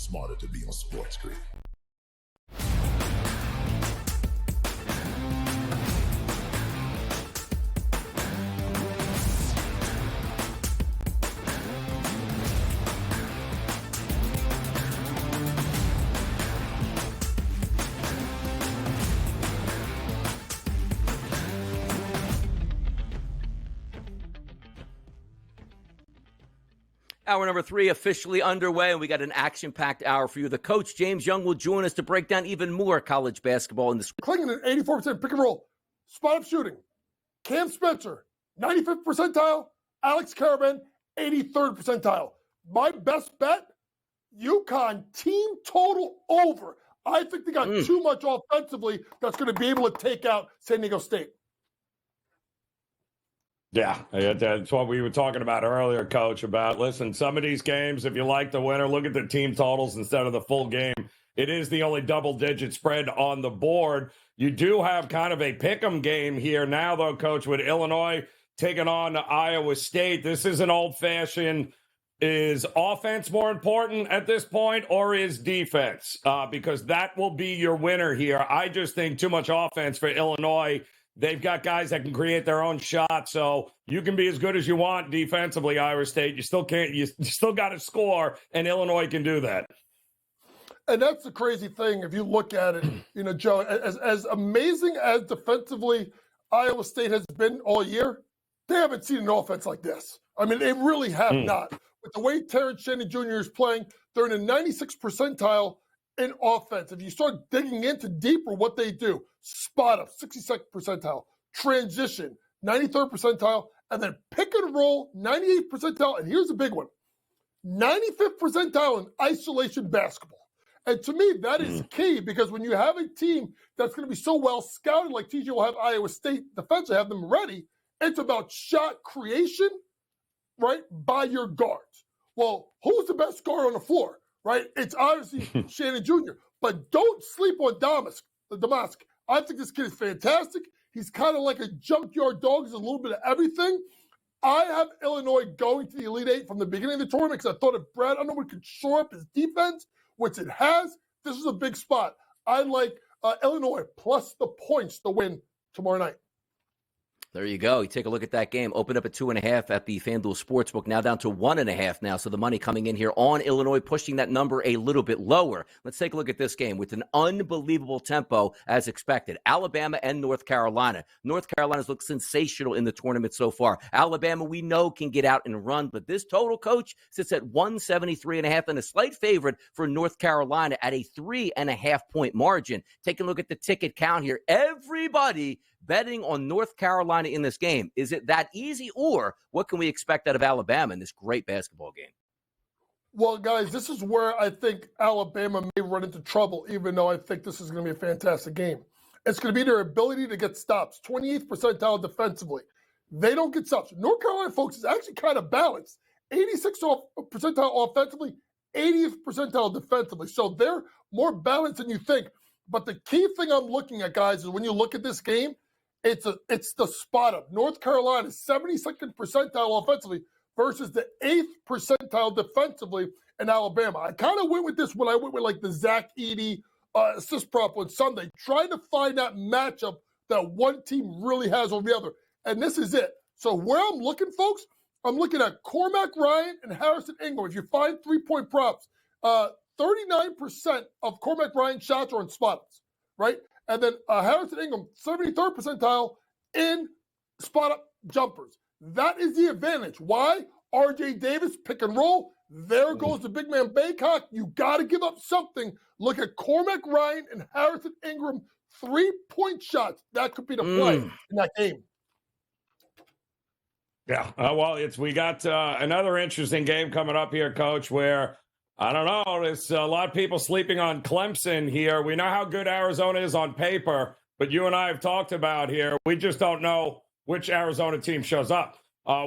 smarter to be on SportsGrid. Hour number 3 officially underway, and we got an action-packed hour for you. The coach, James Young, will join us to break down even more college basketball in this. Clinging at 84% pick and roll. Spot-up shooting. Cam Spencer, 95th percentile. Alex Karaban, 83rd percentile. My best bet, UConn team total over. I think they got too much offensively that's going to be able to take out San Diego State. Yeah, that's what we were talking about earlier, Coach, about, listen, some of these games, if you like the winner, look at the team totals instead of the full game. It is the only double-digit spread on the board. You do have kind of a pick-em game here now, though, Coach, with Illinois taking on Iowa State. This is an old-fashioned, is offense more important at this point, or is defense? Because that will be your winner here. I just think too much offense for Illinois. They've got guys that can create their own shot, so you can be as good as you want defensively, Iowa State. You still can't. You still got to score, and Illinois can do that. And that's the crazy thing. If you look at it, Joe, as amazing as defensively Iowa State has been all year, they haven't seen an offense like this. I mean, they really have not. With the way Terrence Shannon Jr. is playing, they're in the 96th percentile in offense. If you start digging into deeper what they do, spot up, 62nd percentile, transition, 93rd percentile, and then pick and roll, 98th percentile, and here's a big one, 95th percentile in isolation basketball. And to me, that is key, because when you have a team that's going to be so well scouted, like TJ will have Iowa State defensively, have them ready, it's about shot creation, right, by your guards. Well, who's the best guard on the floor? Right? It's obviously Shannon Jr. But don't sleep on Domask. I think this kid is fantastic. He's kind of like a junkyard dog. He's a little bit of everything. I have Illinois going to the Elite Eight from the beginning of the tournament because I thought if Brad Underwood could shore up his defense, which it has, this is a big spot. I like Illinois plus the points to win tomorrow night. There you go. You take a look at that game. Opened up at 2.5 at the FanDuel Sportsbook. Now down to 1.5 now. So the money coming in here on Illinois, pushing that number a little bit lower. Let's take a look at this game with an unbelievable tempo as expected. Alabama and North Carolina. North Carolina's looked sensational in the tournament so far. Alabama, we know, can get out and run, but this total, Coach, sits at 173.5 and a slight favorite for North Carolina at a 3.5-point margin. Take a look at the ticket count here. Everybody betting on North Carolina in this game. Is it that easy, or what can we expect out of Alabama in this great basketball game? Well, guys, this is where I think Alabama may run into trouble, even though I think this is going to be a fantastic game. It's going to be their ability to get stops, 28th percentile defensively. They don't get stops. North Carolina, folks, is actually kind of balanced. 86th percentile offensively, 80th percentile defensively. So they're more balanced than you think. But the key thing I'm looking at, guys, is when you look at this game, it's the spot up. North Carolina, 72nd percentile offensively versus the 8th percentile defensively in Alabama. I kind of went with this when I went with like the Zach Edey assist prop on Sunday, trying to find that matchup that one team really has over the other. And this is it. So where I'm looking, folks, I'm looking at Cormac Ryan and Harrison Ingram. If you find 3-point props, 39% of Cormac Ryan's shots are on spot ups, right? And then Harrison Ingram, 73rd percentile in spot-up jumpers. That is the advantage. Why? R.J. Davis, pick and roll. There goes the big man Baycock. You got to give up something. Look at Cormac Ryan and Harrison Ingram, 3-point shots. That could be the play in that game. Yeah, well, we got another interesting game coming up here, Coach, where I don't know. There's a lot of people sleeping on Clemson here. We know how good Arizona is on paper, but you and I have talked about here, we just don't know which Arizona team shows up.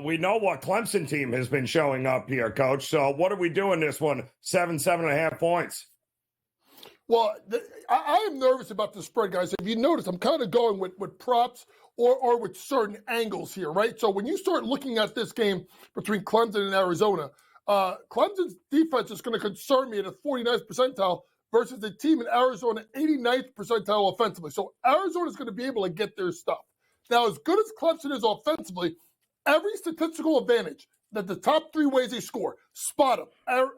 We know what Clemson team has been showing up here, Coach. So what are we doing this one? 7.5 points. Well, I am nervous about the spread, guys. If you notice, I'm kind of going with props or with certain angles here, right? So when you start looking at this game between Clemson and Arizona, Clemson's defense is going to concern me at a 49th percentile versus the team in Arizona 89th percentile offensively. So Arizona is going to be able to get their stuff. Now, as good as Clemson is offensively, every statistical advantage that the top three ways they score, spot up,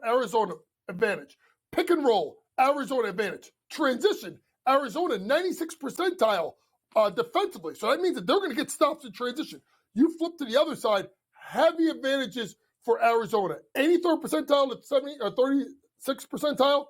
Arizona advantage, pick and roll, Arizona advantage, transition, Arizona 96th percentile defensively. So that means that they're going to get stops in transition. You flip to the other side, heavy advantages for Arizona. 83rd percentile to 70 or 36th percentile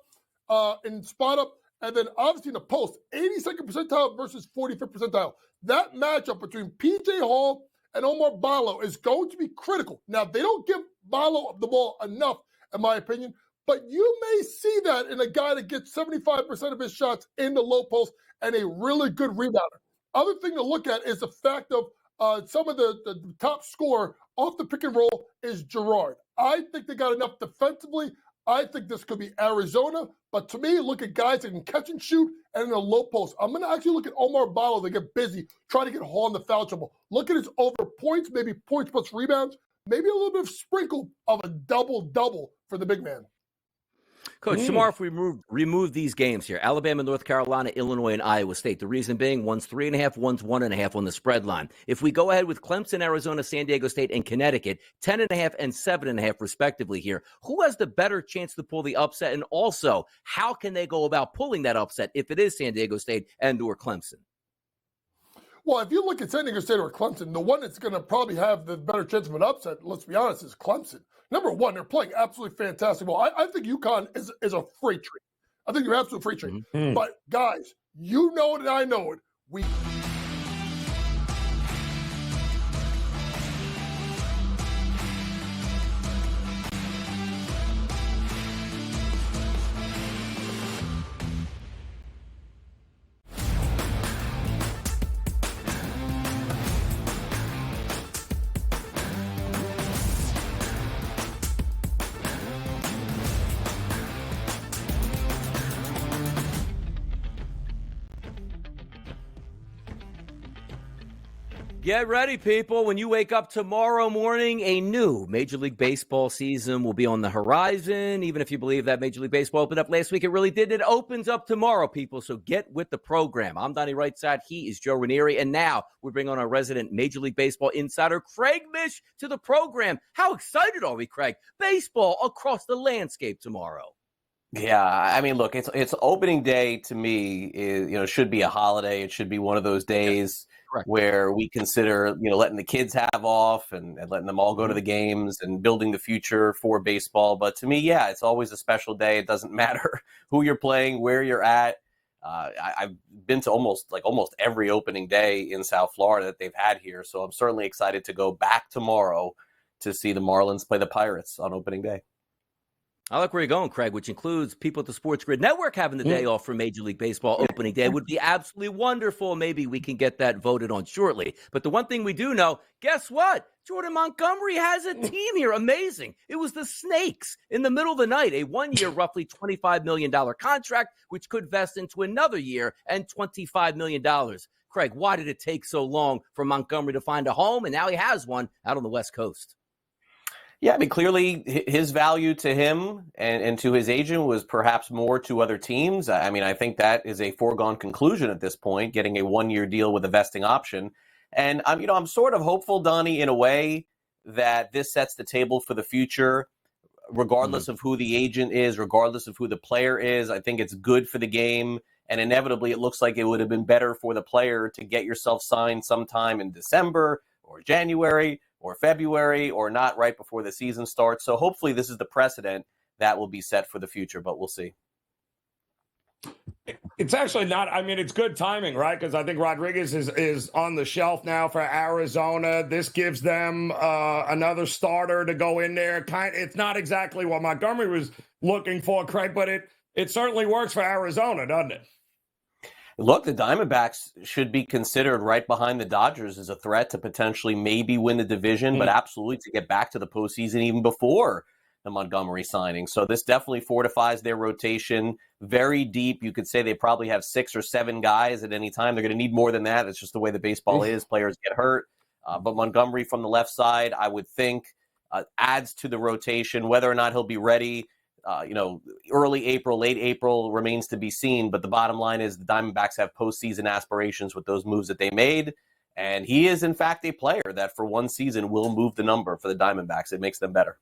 in spot up. And then obviously in the post, 82nd percentile versus 45th percentile. That matchup between P.J. Hall and Omar Ballo is going to be critical. Now, they don't give Ballo the ball enough, in my opinion, but you may see that in a guy that gets 75% of his shots in the low post and a really good rebounder. Other thing to look at is the fact of some of the top scorer off the pick and roll is Gerard. I think they got enough defensively. I think this could be Arizona. But to me, look at guys that can catch and shoot and in the low post. I'm going to actually look at Omar Ballo to get busy, try to get Hall in the foul trouble. Look at his over points, maybe points plus rebounds, maybe a little bit of sprinkle of a double-double for the big man. Coach, tomorrow if we remove these games here, Alabama, North Carolina, Illinois, and Iowa State, the reason being one's 3.5, one's 1.5 on the spread line. If we go ahead with Clemson, Arizona, San Diego State, and Connecticut, 10.5 and 7.5 respectively here, who has the better chance to pull the upset? And also, how can they go about pulling that upset if it is San Diego State and or Clemson? Well, if you look at San Diego State or Clemson, the one that's going to probably have the better chance of an upset, let's be honest, is Clemson. Number one, they're playing absolutely fantastic ball. I think UConn is a freight train. I think you're absolute freight train. Mm-hmm. But, guys, you know it and I know it. Get ready, people. When you wake up tomorrow morning, a new Major League Baseball season will be on the horizon. Even if you believe that Major League Baseball opened up last week, it really did. It opens up tomorrow, people. So get with the program. I'm Donnie Rightside. He is Joe Ranieri. And now we bring on our resident Major League Baseball insider, Craig Mish, to the program. How excited are we, Craig? Baseball across the landscape tomorrow. Yeah, I mean, look, it's opening day to me is, should be a holiday. It should be one of those days where we consider, letting the kids have off and letting them all go to the games and building the future for baseball. But to me, yeah, it's always a special day. It doesn't matter who you're playing, where you're at. I've been to almost every opening day in South Florida that they've had here. So I'm certainly excited to go back tomorrow to see the Marlins play the Pirates on opening day. I like where you're going, Craig, which includes people at the SportsGrid Network having the day off for Major League Baseball opening day. Would be absolutely wonderful. Maybe we can get that voted on shortly. But the one thing we do know, guess what? Jordan Montgomery has a team here. Amazing. It was the Snakes in the middle of the night, a 1-year, roughly $25 million contract, which could vest into another year and $25 million. Craig, why did it take so long for Montgomery to find a home? And now he has one out on the West Coast. Yeah, I mean, clearly his value to him and to his agent was perhaps more to other teams. I mean, I think that is a foregone conclusion at this point, getting a 1-year deal with a vesting option. And, I'm sort of hopeful, Donnie, in a way that this sets the table for the future, regardless of who the agent is, regardless of who the player is. I think it's good for the game. And inevitably, it looks like it would have been better for the player to get yourself signed sometime in December or January or February, or not right before the season starts. So hopefully this is the precedent that will be set for the future, but we'll see. It's actually not. I mean, it's good timing, right? Because I think Rodriguez is on the shelf now for Arizona. This gives them another starter to go in there. It's not exactly what Montgomery was looking for, Craig, but it certainly works for Arizona, doesn't it? Look, the Diamondbacks should be considered right behind the Dodgers as a threat to potentially maybe win the division, but absolutely to get back to the postseason even before the Montgomery signing. So this definitely fortifies their rotation very deep. You could say they probably have 6 or 7 guys at any time. They're going to need more than that. It's just the way the baseball is. Players get hurt. But Montgomery from the left side, I would think, adds to the rotation. Whether or not he'll be ready, early April, late April remains to be seen. But the bottom line is the Diamondbacks have postseason aspirations with those moves that they made. And he is, in fact, a player that for one season will move the number for the Diamondbacks. It makes them better.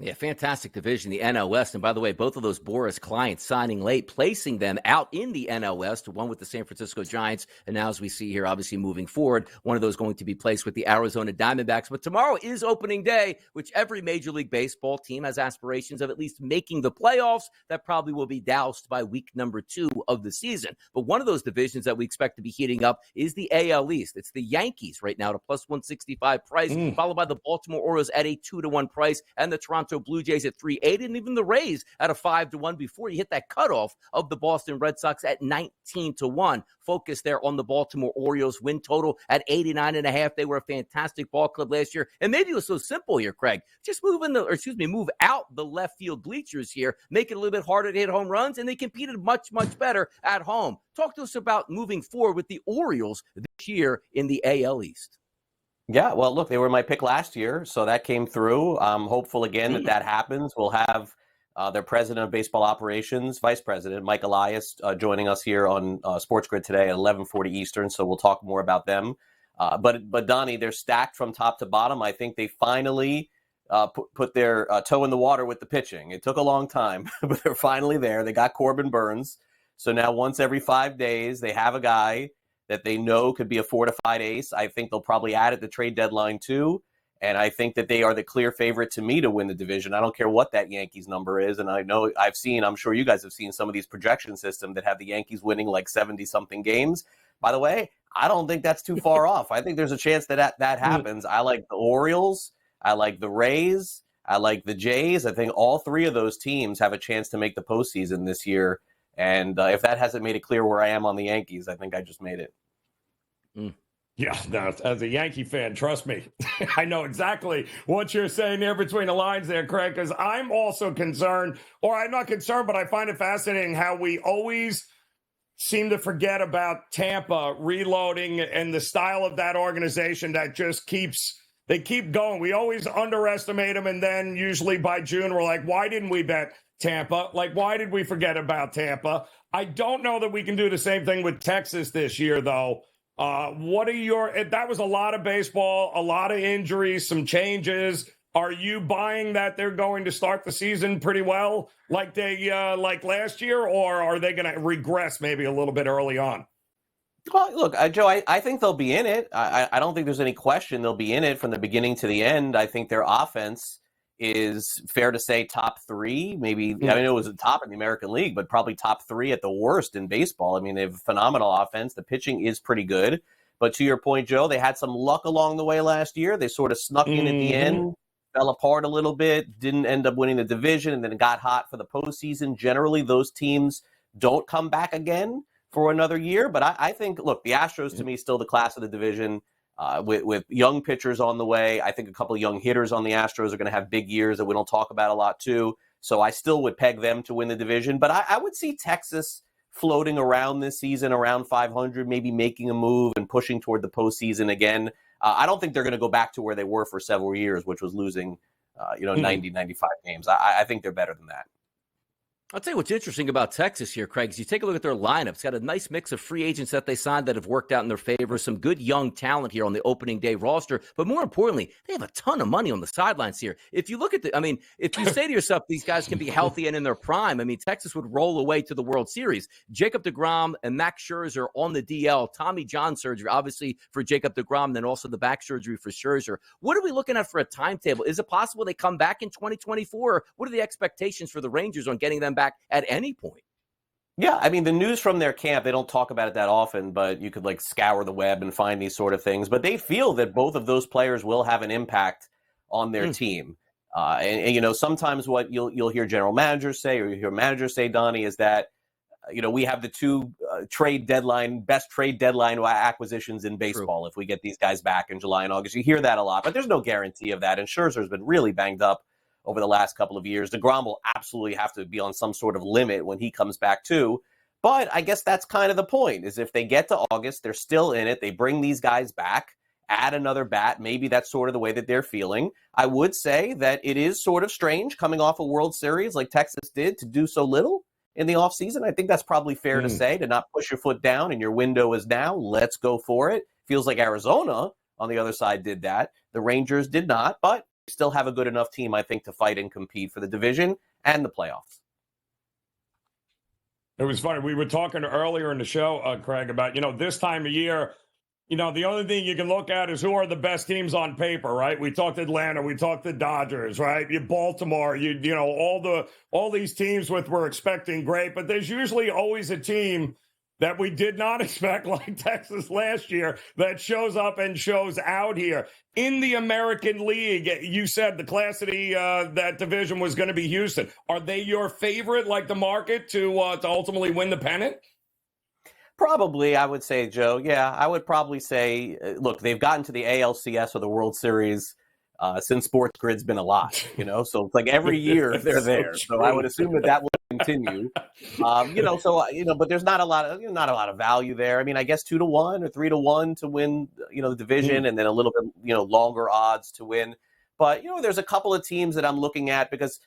Yeah, fantastic division, the NL West. And by the way, both of those Boras clients signing late, placing them out in the NL West, one with the San Francisco Giants. And now, as we see here, obviously moving forward, one of those going to be placed with the Arizona Diamondbacks. But tomorrow is opening day, which every Major League Baseball team has aspirations of at least making the playoffs. That probably will be doused by week number 2 of the season. But one of those divisions that we expect to be heating up is the AL East. It's the Yankees right now at a plus 165 price, followed by the Baltimore Orioles at a 2-1 price, and the Toronto Blue Jays at 380, and even the Rays at a 5-1 before you hit that cutoff of the Boston Red Sox at 19-1. Focus there on the Baltimore Orioles win total at 89.5. They were a fantastic ball club last year, and maybe it was so simple here, Craig. Just move out the left field bleachers here, make it a little bit harder to hit home runs, and they competed much, much better at home. Talk to us about moving forward with the Orioles this year in the AL East. Yeah, well, look, they were my pick last year, so that came through. I'm hopeful again that happens. We'll have their president of baseball operations, vice president, Mike Elias, joining us here on SportsGrid today at 11:40 Eastern, so we'll talk more about them. But Donnie, they're stacked from top to bottom. I think they finally put their toe in the water with the pitching. It took a long time, but they're finally there. They got Corbin Burns, so now once every 5 days, they have a guy that they know could be a fortified ace. I think they'll probably add at the trade deadline too. And I think that they are the clear favorite to me to win the division. I don't care what that Yankees number is. And I know I'm sure you guys have seen some of these projection systems that have the Yankees winning like 70-something games. By the way, I don't think that's too far off. I think there's a chance that happens. I like the Orioles. I like the Rays. I like the Jays. I think all 3 of those teams have a chance to make the postseason this year. And if that hasn't made it clear where I am on the Yankees, I think I just made it. Yeah, no, as a Yankee fan, trust me, I know exactly what you're saying there between the lines there, Craig, because I'm also concerned, or I'm not concerned, but I find it fascinating how we always seem to forget about Tampa reloading and the style of that organization that just they keep going. We always underestimate them, and then usually by June, we're like, why didn't we bet Tampa? Like, why did we forget about Tampa? I don't know that we can do the same thing with Texas this year, though. That was a lot of baseball, a lot of injuries, some changes. Are you buying that they're going to start the season pretty well like they like last year, or are they going to regress maybe a little bit early on? Well, look, Joe, I think they'll be in it. I don't think there's any question they'll be in it from the beginning to the end. I think their offense is, fair to say, top 3, maybe. I mean, it was the top in the American League, but probably top 3 at the worst in baseball. I mean, they have a phenomenal offense. The pitching is pretty good. But to your point, Joe, they had some luck along the way last year. They sort of snuck in at the end, fell apart a little bit, didn't end up winning the division, and then got hot for the postseason. Generally, those teams don't come back again for another year. But I think, look, the Astros, to me, still the class of the division. With young pitchers on the way. I think a couple of young hitters on the Astros are going to have big years that we don't talk about a lot too. So I still would peg them to win the division. But I would see Texas floating around this season, around 500, maybe making a move and pushing toward the postseason again. I don't think they're going to go back to where they were for several years, which was losing 90, 95 games. I think they're better than that. I'll tell you what's interesting about Texas here, Craig, is you take a look at their lineup. It's got a nice mix of free agents that they signed that have worked out in their favor, some good young talent here on the opening day roster, but more importantly, they have a ton of money on the sidelines here. If you look at if you say to yourself, these guys can be healthy and in their prime, Texas would roll away to the World Series. Jacob deGrom and Max Scherzer on the DL, Tommy John surgery, obviously for Jacob deGrom, then also the back surgery for Scherzer. What are we looking at for a timetable? Is it possible they come back in 2024? What are the expectations for the Rangers on getting them back at any point? Yeah, the news from their camp, they don't talk about it that often, but you could scour the web and find these sort of things. But they feel that both of those players will have an impact on their team. And sometimes what you'll hear general managers say, or you hear managers say, Donnie, is that, we have the 2 best trade deadline acquisitions in baseball. True. If we get these guys back in July and August. You hear that a lot, but there's no guarantee of that. And Scherzer's been really banged up over the last couple of years. DeGrom will absolutely have to be on some sort of limit when he comes back too. But I guess that's kind of the point, is if they get to August, they're still in it. They bring these guys back add another bat. Maybe that's sort of the way that they're feeling. I would say that it is sort of strange coming off a World Series like Texas did to do so little in the offseason. I think that's probably fair to say, to not push your foot down and your window is now. Let's go for it. Feels like Arizona on the other side did that. The Rangers did not, but still have a good enough team, I think, to fight and compete for the division and the playoffs. It was funny. We were talking earlier in the show, Craig, about, this time of year, the only thing you can look at is who are the best teams on paper, right? We talked Atlanta, we talked the Dodgers, right? Baltimore, all these teams we're expecting great, but there's usually always a team that we did not expect, like Texas last year, that shows up and shows out here. In the American League, you said the class of that division was going to be Houston. Are they your favorite, like the market, to ultimately win the pennant? Probably, I would say, Joe. Yeah, I would probably say, look, they've gotten to the ALCS or the World Series since SportsGrid's been alive, so it's like every year they're there. So I would assume that will continue. But there's not a lot of value there. I mean, I guess 2-1 or 3-1 to win, the division, and then a little bit, longer odds to win. But, there's a couple of teams that I'm looking at because,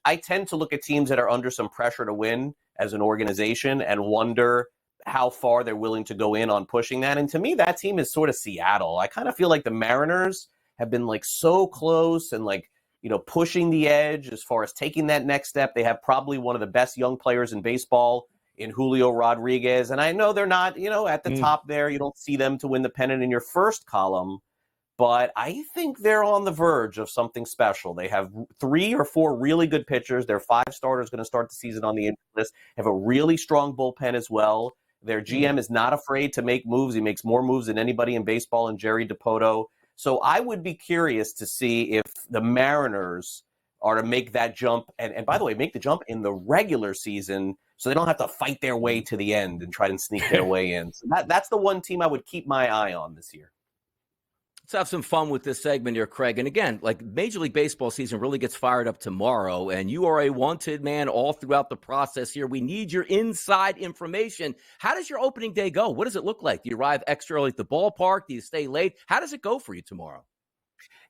I tend to look at teams that are under some pressure to win as an organization and wonder how far they're willing to go in on pushing that. And to me, that team is sort of Seattle. I kind of feel like the Mariners have been like so close and like, pushing the edge as far as taking that next step. They have probably one of the best young players in baseball in Julio Rodriguez. And I know they're not, at the top there. You don't see them to win the pennant in your first column, but I think they're on the verge of something special. They have 3 or 4 really good pitchers. Their 5 starters going to start the season on the injury list. Have a really strong bullpen as well. Their GM is not afraid to make moves. He makes more moves than anybody in baseball, and Jerry DiPoto. So I would be curious to see if the Mariners are to make that jump, and by the way, make the jump in the regular season so they don't have to fight their way to the end and try and sneak their way in. So that's the one team I would keep my eye on this year. Let's have some fun with this segment here, Craig. And again, like Major League Baseball season really gets fired up tomorrow, and you are a wanted man all throughout the process here. We need your inside information. How does your opening day go? What does it look like? Do you arrive extra early at the ballpark? Do you stay late? How does it go for you tomorrow?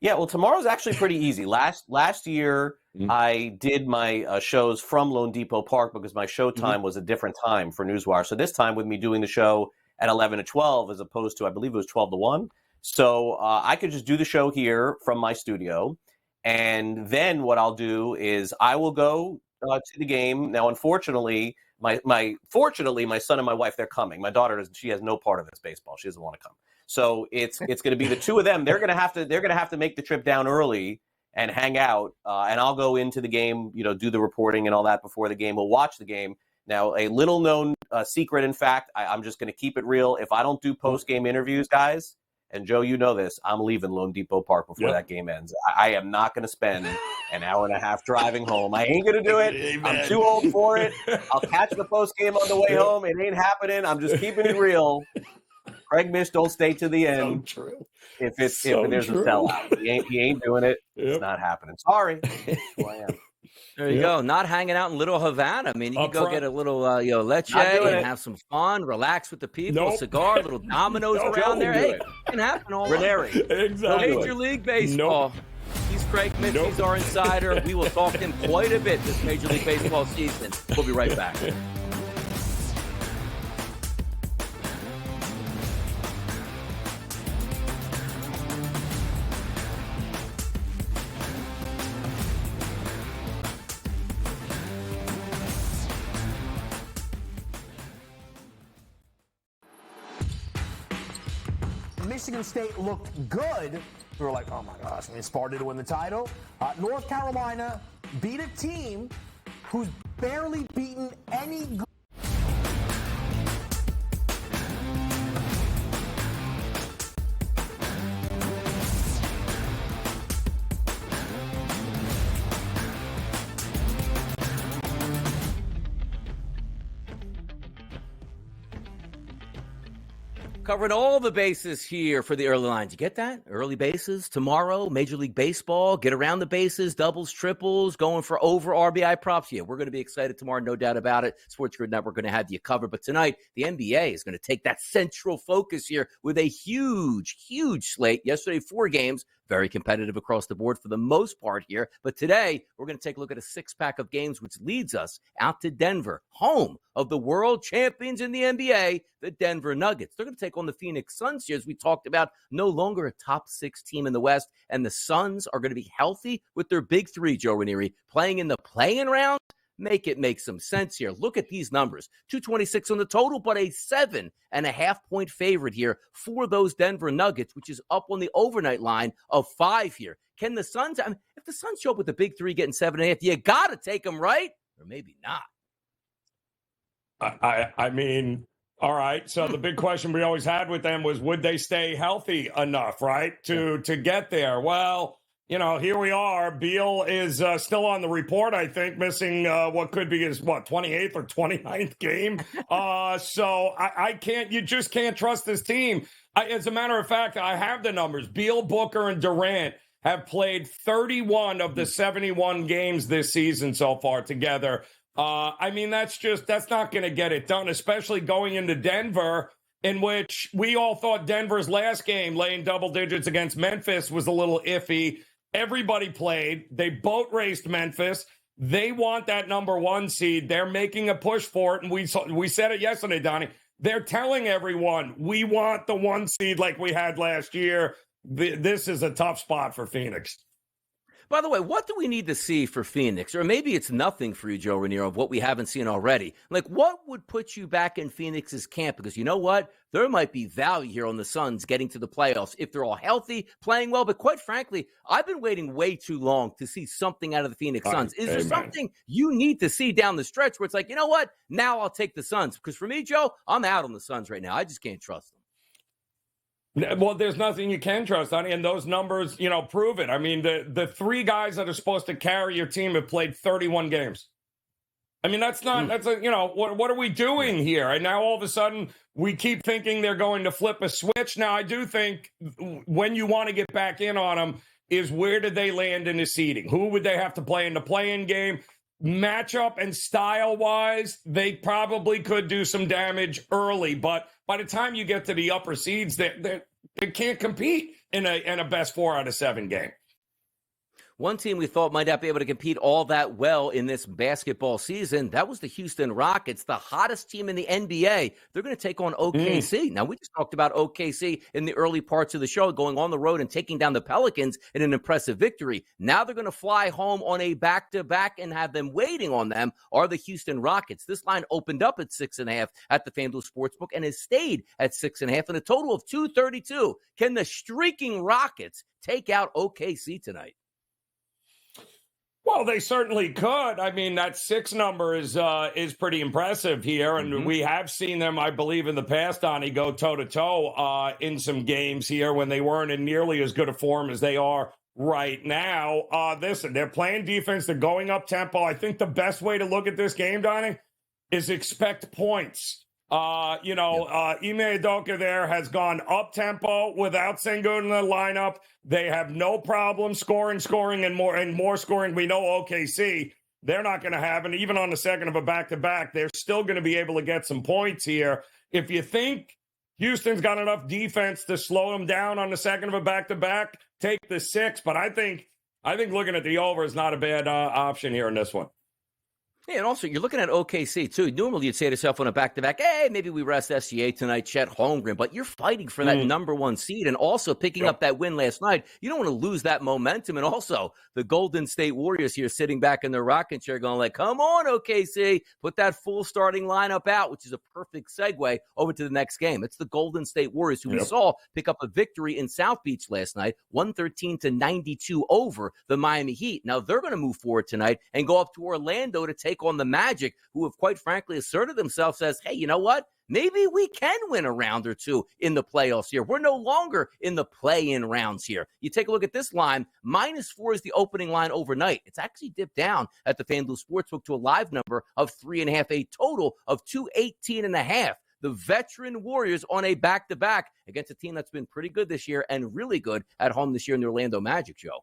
Yeah, well, tomorrow's actually pretty easy. Last year, I did my shows from Lone Depot Park because my show time was a different time for Newswire. So this time with me doing the show at 11 to 12 as opposed to, I believe it was 12 to 1. So I could just do the show here from my studio, and then what I'll do is I will go to the game. Now, unfortunately, my son and my wife, they're coming. My daughter, she has no part of this baseball. She doesn't want to come. So it's going to be the two of them. They're going to have to make the trip down early and hang out, and I'll go into the game, do the reporting and all that before the game. We'll watch the game. Now, a little known secret, in fact, I'm just going to keep it real. If I don't do post game interviews, guys. And, Joe, you know this. I'm leaving Lone Depot Park before that game ends. I am not going to spend an hour and a half driving home. I ain't going to do it. Amen. I'm too old for it. I'll catch the post game on the way home. It ain't happening. I'm just keeping it real. Craig Mish don't stay to the end. So true. If there's a sellout. He ain't doing it. It's not happening. Sorry. That's who I am. There you go. Not hanging out in Little Havana. I mean, you can go get a little leche and have some fun, relax with the people, cigar, little dominoes around there. Hey, it can happen all Ranieri. Exactly. Major League Baseball. He's Craig Mish. He's our insider. We will talk to him quite a bit this Major League Baseball season. We'll be right back. Michigan State looked good. We were like, oh my gosh, I mean, Sparta to win the title. North Carolina beat a team who's barely beaten any good. Covering all the bases here for the early lines. You get that? Early bases tomorrow, Major League Baseball. Get around the bases, doubles, triples, going for over RBI props. Yeah, we're going to be excited tomorrow, no doubt about it. SportsGrid Network going to have you covered. But tonight, the NBA is going to take that central focus here with a huge, huge slate. Yesterday, 4 games. Very competitive across the board for the most part here. But today, we're going to take a look at a 6-pack of games, which leads us out to Denver, home of the world champions in the NBA, the Denver Nuggets. They're going to take on the Phoenix Suns here, as we talked about, no longer a top 6 team in the West. And the Suns are going to be healthy with their big 3, Joe Ranieri, playing in the play-in round. Make it make some sense here. Look at these numbers. 226 on the total, but a 7.5-point favorite here for those Denver Nuggets, which is up on the overnight line of 5 here. Can the Suns, if the Suns show up with the big 3 getting 7.5, you got to take them, right? Or maybe not. I mean, all right. So the big question we always had with them was, would they stay healthy enough, right, to get there? Well, you know, here we are. Beal is still on the report, I think, missing what could be his, 28th or 29th game. So I can't, you just can't trust this team. As a matter of fact, I have the numbers. Beal, Booker, and Durant have played 31 of the 71 games this season so far together. I mean, that's not going to get it done, especially going into Denver, in which we all thought Denver's last game, laying double digits against Memphis, was a little iffy. Everybody played. They boat raced Memphis. They want that number 1 seed. They're making a push for it. And we said it yesterday, Donnie. They're telling everyone, we want the 1 seed like we had last year. This is a tough spot for Phoenix. By the way, what do we need to see for Phoenix? Or maybe it's nothing for you, Joe Ranieri, of what we haven't seen already. Like, what would put you back in Phoenix's camp? Because you know what? There might be value here on the Suns getting to the playoffs if they're all healthy, playing well. But quite frankly, I've been waiting way too long to see something out of the Phoenix Suns. Is there something you need to see down the stretch where it's like, you know what? Now I'll take the Suns. Because for me, Joe, I'm out on the Suns right now. I just can't trust them. Well, there's nothing you can trust, honey, and those numbers, prove it. I mean, the 3 guys that are supposed to carry your team have played 31 games. I mean, what are we doing here? And now all of a sudden we keep thinking they're going to flip a switch. Now, I do think when you want to get back in on them is, where did they land in the seeding? Who would they have to play in the play-in game? Matchup and style-wise, they probably could do some damage early, but by the time you get to the upper seeds, they can't compete in a best 4 out of 7 game. One team we thought might not be able to compete all that well in this basketball season, that was the Houston Rockets, the hottest team in the NBA. They're going to take on OKC. Now, we just talked about OKC in the early parts of the show, going on the road and taking down the Pelicans in an impressive victory. Now they're going to fly home on a back-to-back, and have them waiting on them are the Houston Rockets. This line opened up at 6.5 at the FanDuel Sportsbook and has stayed at 6.5 and a total of 232. Can the streaking Rockets take out OKC tonight? Well, they certainly could. I mean, that 6 number is pretty impressive here, and we have seen them, I believe, in the past, Donnie, go toe-to-toe in some games here when they weren't in nearly as good a form as they are right now. Listen, they're playing defense. They're going up-tempo. I think the best way to look at this game, Donnie, is expect points. Ime Udoka there has gone up-tempo without Sengun in the lineup. They have no problem scoring, and more scoring. We know OKC, they're not going to have, and even on the second of a back-to-back, they're still going to be able to get some points here. If you think Houston's got enough defense to slow them down on the second of a back-to-back, take the 6. But I think looking at the over is not a bad option here in this one. Yeah, and also, you're looking at OKC, too. Normally, you'd say to yourself on a back-to-back, hey, maybe we rest SGA tonight, Chet Holmgren, but you're fighting for that number 1 seed and also picking up that win last night. You don't want to lose that momentum. And also, the Golden State Warriors here sitting back in their rocking chair going like, come on, OKC, put that full starting lineup out, which is a perfect segue over to the next game. It's the Golden State Warriors, who we saw pick up a victory in South Beach last night, 113-92 over the Miami Heat. Now, they're going to move forward tonight and go up to Orlando to take on the Magic, who have quite frankly asserted themselves as, hey, you know what? Maybe we can win a round or 2 in the playoffs here. We're no longer in the play-in rounds here. You take a look at this line. -4 is the opening line overnight. It's actually dipped down at the FanDuel Sportsbook to a live number of 3.5, a total of 218.5. the veteran Warriors on a back-to-back against a team that's been pretty good this year and really good at home this year in the Orlando Magic, Joe.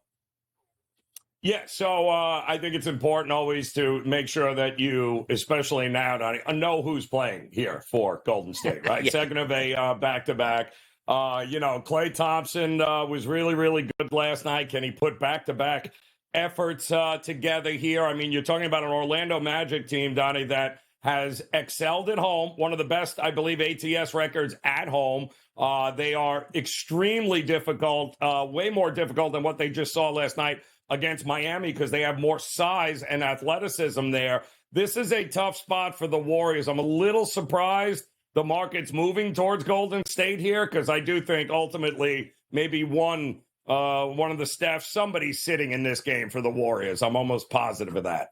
Yeah, so I think it's important always to make sure that you, especially now, Donnie, know who's playing here for Golden State, right? Yeah. Second of a back-to-back. Klay Thompson was really, really good last night. Can he put back-to-back efforts together here? I mean, you're talking about an Orlando Magic team, Donnie, that has excelled at home, one of the best, I believe, ATS records at home. They are extremely difficult, way more difficult than what they just saw last night against Miami because they have more size and athleticism there. This is a tough spot for the Warriors. I'm a little surprised the market's moving towards Golden State here because I do think ultimately maybe one of the staff, somebody's sitting in this game for the Warriors. I'm almost positive of that.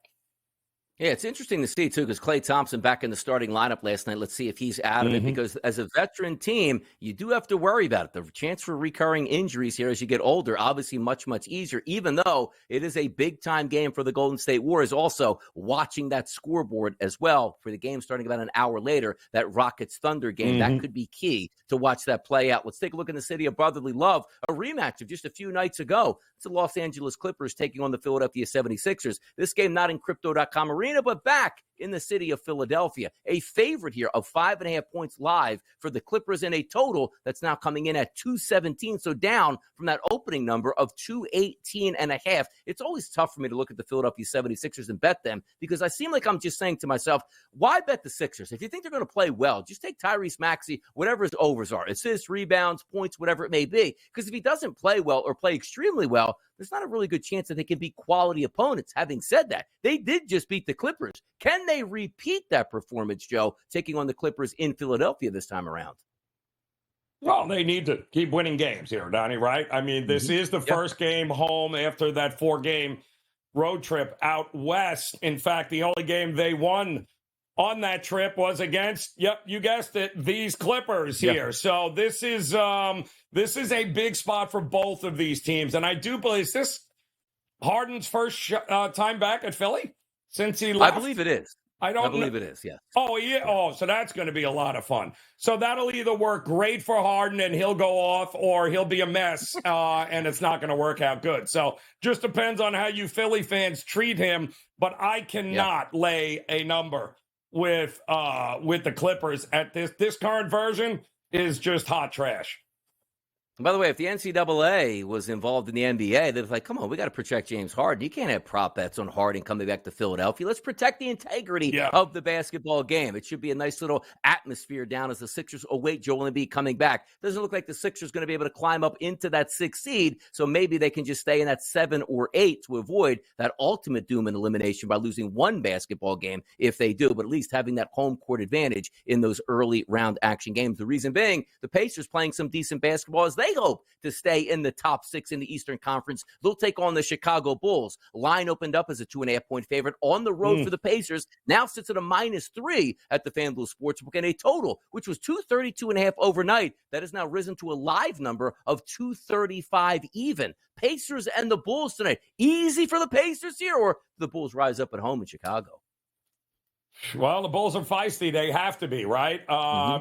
Yeah, it's interesting to see, too, because Klay Thompson back in the starting lineup last night. Let's see if he's out of it, because as a veteran team, you do have to worry about it. The chance for recurring injuries here as you get older, obviously much, much easier, even though it is a big-time game for the Golden State Warriors. Also, watching that scoreboard as well for the game starting about an hour later, that Rockets-Thunder game, that could be key to watch that play out. Let's take a look in the city of brotherly love, a rematch of just a few nights ago. It's the Los Angeles Clippers taking on the Philadelphia 76ers. This game not in Crypto.com Arena, but back in the city of Philadelphia. A favorite here of 5.5 points live for the Clippers in a total that's now coming in at 217. So down from that opening number of 218.5. It's always tough for me to look at the Philadelphia 76ers and bet them because I seem like I'm just saying to myself, why bet the Sixers? If you think they're going to play well, just take Tyrese Maxey, whatever his overs are, assists, rebounds, points, whatever it may be. Because if he doesn't play well or play extremely well, there's not a really good chance that they can be quality opponents. Having said that, they did just beat the Clippers. Can they repeat that performance, Joe, taking on the Clippers in Philadelphia this time around? Well, they need to keep winning games here, Donnie, right? I mean, this is the first game home after that 4-game road trip out west. In fact, the only game they won on that trip was against, yep, you guessed it, these Clippers here. So this is a big spot for both of these teams. And I do believe, is this Harden's first time back at Philly since he left? I believe it is. I believe it is, yeah. Oh, yeah. Oh, so that's going to be a lot of fun. So that'll either work great for Harden and he'll go off, or he'll be a mess and it's not going to work out good. So just depends on how you Philly fans treat him. But I cannot lay a number with the Clippers at this current version is just hot trash. And by the way, if the NCAA was involved in the NBA, they'd be like, come on, we got to protect James Harden. You can't have prop bets on Harden coming back to Philadelphia. Let's protect the integrity of the basketball game. It should be a nice little atmosphere down as the Sixers await Joel Embiid coming back. Doesn't look like the Sixers going to be able to climb up into that 6th seed, so maybe they can just stay in that 7 or 8 to avoid that ultimate doom and elimination by losing one basketball game if they do, but at least having that home court advantage in those early round action games. The reason being, the Pacers playing some decent basketball as they hope to stay in the top 6 in the Eastern Conference. They'll take on the Chicago Bulls. Line opened up as a 2.5-point favorite on the road for the Pacers. Now sits at a -3 at the FanDuel Sportsbook, and a total, which was 232.5 overnight, that has now risen to a live number of 235 even. Pacers and the Bulls tonight. Easy for the Pacers here, or the Bulls rise up at home in Chicago? Well, the Bulls are feisty. They have to be, right?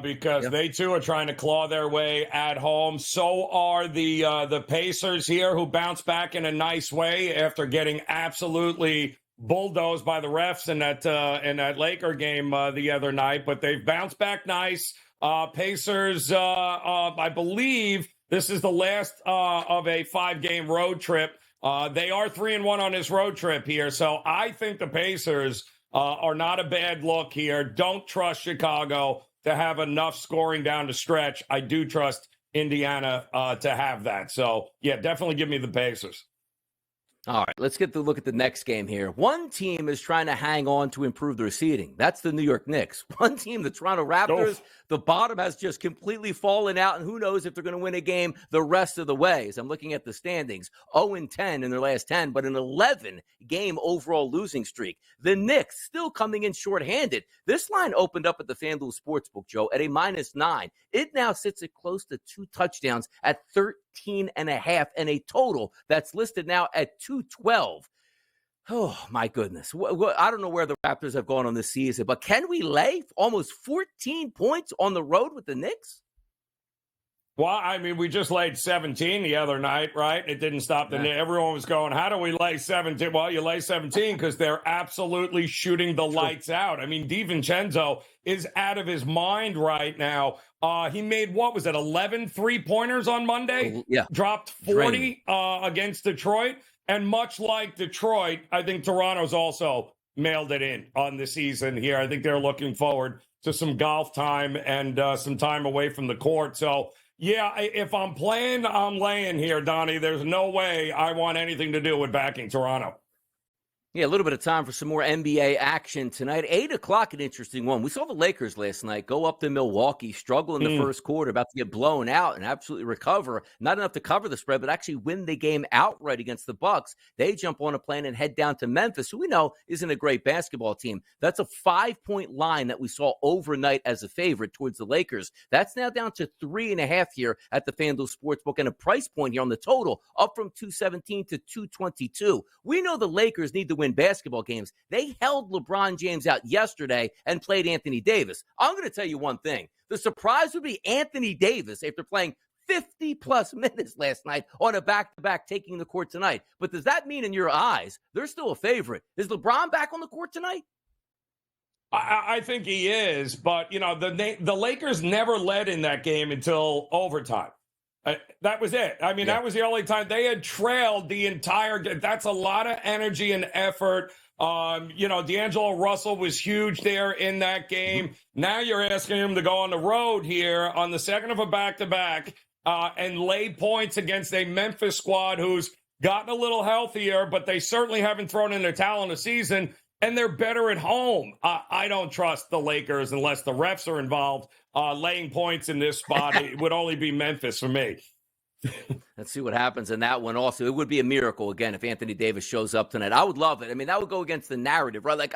Because they, too, are trying to claw their way at home. So are the Pacers here, who bounce back in a nice way after getting absolutely bulldozed by the refs in that Laker game the other night. But they've bounced back nice. Pacers, I believe this is the last of a 5-game road trip. They are 3-1 on this road trip here. So I think the Pacers are not a bad look here. Don't trust Chicago to have enough scoring down the stretch. I do trust Indiana to have that. So, yeah, definitely give me the Pacers. All right, let's get the look at the next game here. One team is trying to hang on to improve their seeding. That's the New York Knicks. One team, the Toronto Raptors, the bottom has just completely fallen out, and who knows if they're going to win a game the rest of the way. As I'm looking at the standings, 0-10 in their last 10, but an 11-game overall losing streak. The Knicks still coming in shorthanded. This line opened up at the FanDuel Sportsbook, Joe, at a -9. It now sits at close to 2 touchdowns at 13.5 and a total that's listed now at 212. Oh, my goodness. I don't know where the Raptors have gone on this season, but can we lay almost 14 points on the road with the Knicks? Well, I mean, we just laid 17 the other night, right? It didn't stop the Knicks. Everyone was going, how do we lay 17? Well, you lay 17 because they're absolutely shooting the lights out. I mean, DiVincenzo is out of his mind right now. He made, 11 3-pointers on Monday? Yeah. Dropped 40 against Detroit. And much like Detroit, I think Toronto's also mailed it in on the season here. I think they're looking forward to some golf time and some time away from the court. So, yeah, if I'm playing, I'm laying here, Donnie. There's no way I want anything to do with backing Toronto. Yeah, a little bit of time for some more NBA action tonight. 8 o'clock, an interesting one. We saw the Lakers last night go up to Milwaukee, struggle in the first quarter, about to get blown out and absolutely recover. Not enough to cover the spread, but actually win the game outright against the Bucks. They jump on a plane and head down to Memphis, who we know isn't a great basketball team. That's a 5-point line that we saw overnight as a favorite towards the Lakers. That's now down to 3.5 here at the FanDuel Sportsbook, and a price point here on the total up from 217 to 222. We know the Lakers need to win basketball games. They held LeBron James out yesterday and played Anthony Davis. I'm going to tell you one thing. The surprise would be Anthony Davis after playing 50-plus minutes last night on a back-to-back taking the court tonight. But does that mean in your eyes they're still a favorite? Is LeBron back on the court tonight? I think he is, but, the Lakers never led in that game until overtime. That was it. I mean, that was the only time they had trailed the entire game. That's a lot of energy and effort. D'Angelo Russell was huge there in that game. Now you're asking him to go on the road here on the second of a back-to-back and lay points against a Memphis squad who's gotten a little healthier, but they certainly haven't thrown in their towel in the season, and they're better at home. I don't trust the Lakers unless the refs are involved. Laying points in this spot, it would only be Memphis for me. Let's see what happens in that one also. It would be a miracle, again, if Anthony Davis shows up tonight. I would love it. I mean, that would go against the narrative, right? Like,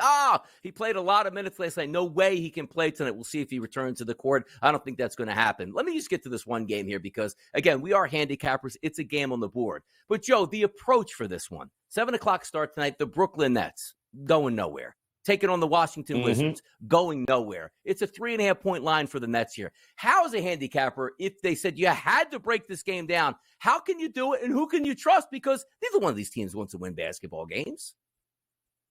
he played a lot of minutes last night. No way he can play tonight. We'll see if he returns to the court. I don't think that's going to happen. Let me just get to this one game here because, again, we are handicappers. It's a game on the board. But, Joe, the approach for this one, 7 o'clock start tonight, the Brooklyn Nets going nowhere. Taking on the Washington Wizards, going nowhere. It's a 3.5-point line for the Nets here. How, as a handicapper, if they said you had to break this game down, how can you do it and who can you trust? Because neither one of these teams wants to win basketball games.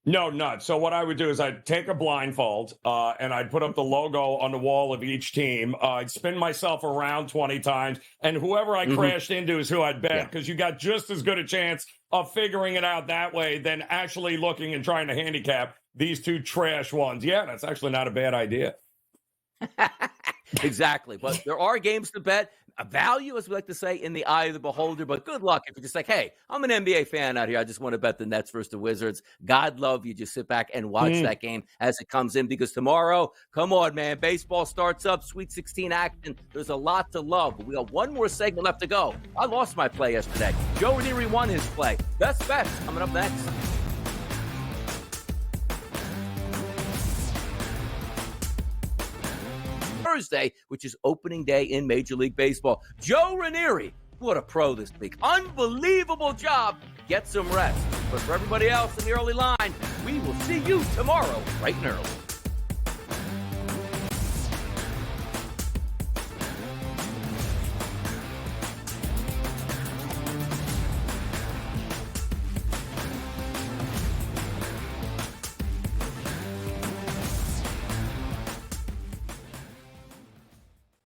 No, not. So what I would do is I'd take a blindfold and I'd put up the logo on the wall of each team. I'd spin myself around 20 times, and whoever I crashed into is who I'd bet, because you got just as good a chance of figuring it out that way than actually looking and trying to handicap these two trash ones. Yeah, that's actually not a bad idea. Exactly. But there are games to bet. A value, as we like to say, in the eye of the beholder. But good luck if you're just like, hey, I'm an NBA fan out here. I just want to bet the Nets versus the Wizards. God love you. Just sit back and watch that game as it comes in, because tomorrow, come on, man, baseball starts up, Sweet 16 action. There's a lot to love. But we got one more segment left to go. I lost my play yesterday. Joe Ranieri won his play. Best bets coming up next. Thursday, which is opening day in Major League Baseball. Joe Ranieri, what a pro this week. Unbelievable job. Get some rest. But for everybody else in the early line, we will see you tomorrow, bright and early.